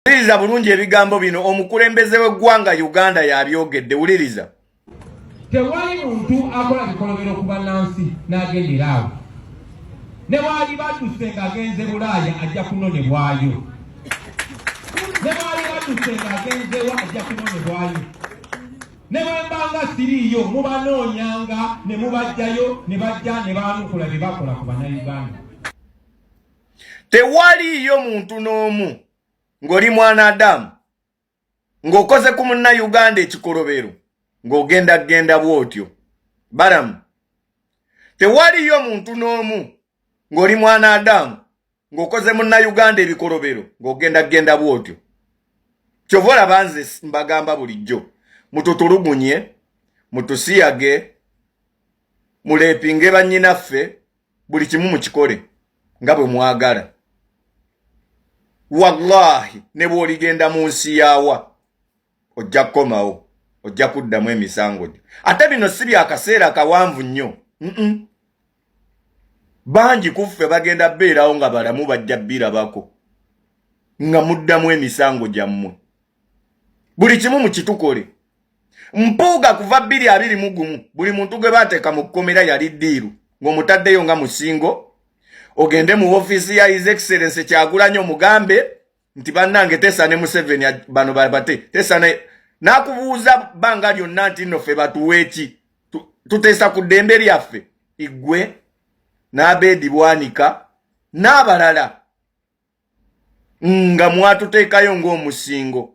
Uliriza bulungi ebigambo bino omukulembeze w'eggwanga Uganda yabyogedde. Uliriza. Tewali muntu akola bikolobero ku bannansi n'agendera awo. Ne bwali badduse ng'agenze Bulaaya ajja kunonebwayo. Ne bwali badduse ng'agenzeewo ajja kunonebwayo. Ne bwembanga siriiyo mubanoonyanga ne mubajjayo ne bajja ne baanukula bye bakola ku bannayuganda. Tewaliyo muntu n'omu ng'oli mwana Adamu ng'okoze ku munnayuganda ekikolobero ng'ogenda bw'otyo. Balamu. Tewaliyo muntu n'omu ng'oli mwana Adamu ng'okoze munnayuganda ebikolobero ng'ogenda bw'otyo. Kyova olaba nze mbagamba bulijjo mututulugunye, mutusiyage, muleepinge bannyinaffe, buli kimu mukikole nga bwe mwagala. Wallahi ne bw'oligenda mu nsi yaawa ojja kukomawo, ojja kuddamu emisango gyo. Ate bino si byakaseera kawanvu nnyo. Bangi ku ffe bagenda beerawo nga balamu bajja birabako nga muddamu emisango gyammwe. Buli kimu mukitukole. Mpuuga kuva 2021 buli muntu gwe baateeka mu kkomera yali ddiiru ng'omutaddeyo nga musingo. Ogende mu ofisi ya His Excellency Kyagulanyi omugambe nti bannange Tessa ne Museveni bano bate Tessa ne nakubuuza banga lyonna nti nno ffe batuwe eki tuteesa ku ddembe lyaffe igwe n'Abedi Bwanika n'abalala nga mwatuteekayo ng'omusingo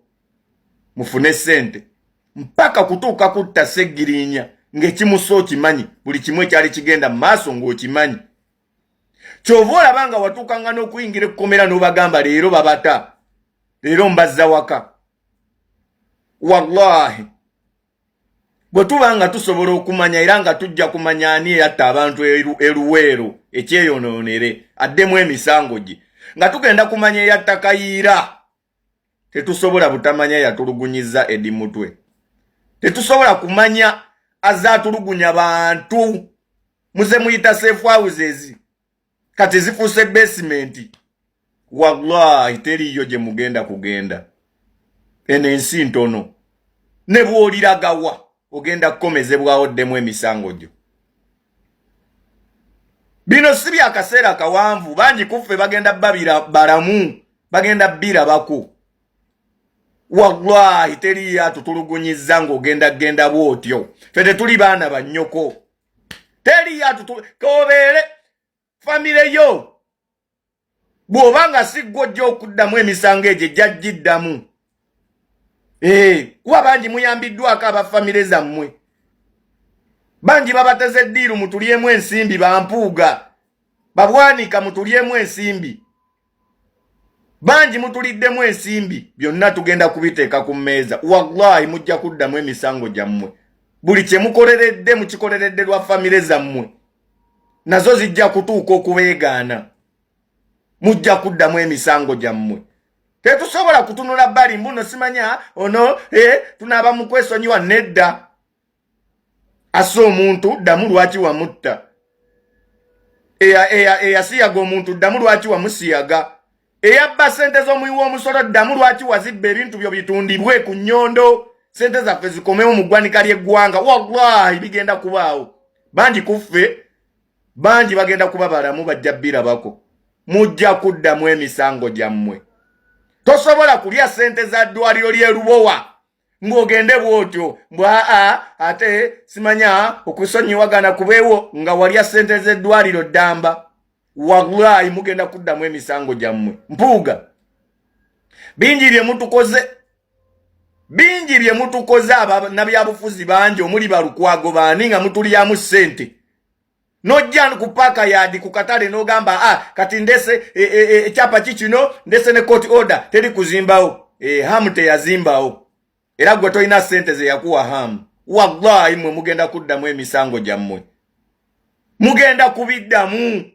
mufune ssente mpaka kutuuka kutta Seggirinya ng'ekimuso okimanyi buli kimu ekyali kigenda mu maaso ng'okimanyi. Kyova olaba nga watuukanga n'okuyingira ekkomera n'obagamba leero babata, leero mbazza waka. Wallahi bwe tuba nga tusobola okumanya era nga tujja kumanya ani eyatta abantu eruweero ekyeyonoonere addemu emisango gye nga tugenda kumanya eyatta Kayiira, tetusobola butamanya yatulugunyiza Eddie Mutwe. Tetusobola kumanya azaatulugunya bantu muze muyita safe houses kati zifuuse basement. Wallahi teriyo gye mugenda kugenda. Eno ensi ntono. Ne bw'oliragawa ogenda kukomezebwawo oddemu emisango gyo. Bino si byakaseera kawanvu. Bangi ku ffe bagenda balamu, bagenda birabako. Wallahi teriyo atutulugunyiza ng'ogenda bw'otyo. Ffe tetuli baana ba nnyoko. Teriyo kobeere famire yo bw'obanga si ggw'ojja okuddamu emisango egyo ejja giddamu. Kuba bangi muyambiddwako abafamire zammwe. Bangi babateze ddiiru mutulyemu ensimbi bampuuga. Babwanika mutulyemu ensimbi. Bangi mutuliddemu ensimbi. Byonna tugenda kubiteeka ku mmeeza. Wallahi mujja kuddamu emisango gyammwe. Buli kye mukoleredde mukikoleredde lwa famire zammwe. Nazo zijja kutuuka okubeegaana. Mujja kuddamu emisango gyammwe. Tetusobola kutunula bbali mbuno simanya ono tunaaba mu kwesonyiwa nedda. Ase omuntu ddamu lwaki wamutta. Eyasiyaga omuntu ddamu lwaki wamusiyaga. Eyabba ssente z'omuwi w'omusolo ddamu lwaki wazibba ebintu byo bitundibwe ku nnyondo. Ssente zaffe zikomewo mu ggwanika ly'eggwanga. Wallahi bigenda kubaawo. Bangi ku ffe bangi bagenda kuba balamu bajja birabako. Mujja kuddamu emisango gyammwe. Tosobola kulya ssente za ddwaliro ly'e Lubowa ng'ogende bw'otyo ate simanya okusonyiwagana kubeewo nga walya ssente z'eddwaliro ddamba. Wallahi mugenda kuddamu emisango gyammwe. Mpuuga bingi bye mutukoze nabyabufuzi bangi omuli balukwago baani nga mutulyamu ssente. Nojja ku paaka yadi ku katale n'ogamba kati ndese ekyapa kikino ndese ne court order teri kuzimbawo. Hamu teyazimbawo. Era gwe tolina ssente ze yakuwa Hamu. Wallahi mwe mugenda kuddamu emisango gyammwe. Mugenda kubiddamu.